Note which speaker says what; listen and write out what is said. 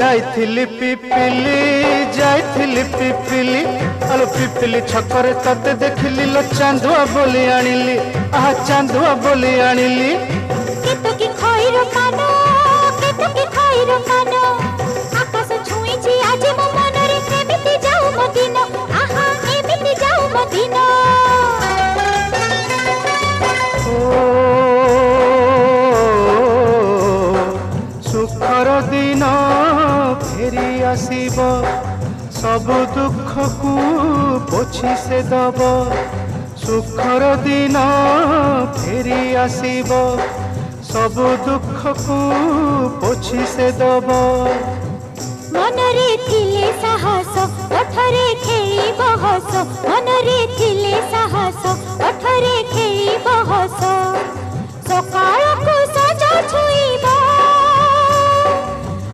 Speaker 1: जाइथिली पिपिली जाइथिली पिपिली अलो पिपिली छकरे तते देखिली लो चांदुआ बोली आनिली आहा चांदुआ बोली आनिली
Speaker 2: केतो की खइरो कानो केतो की खइरो कानो आकाश छुईची आज मो मनरे एमिति जाऊ मो दिन आहा एमिति जाऊ मो दिन
Speaker 1: सुखर दिन फेरी आसीब सब दुख को पोछि से दब सुखर दिन फेरी आसीब सब दुख को पोछि से दब
Speaker 2: मनरे थिले साहस ओठरे खेली बहस मनरे थिले साहस ओठरे खेली बहस सकाळ को सजा छुई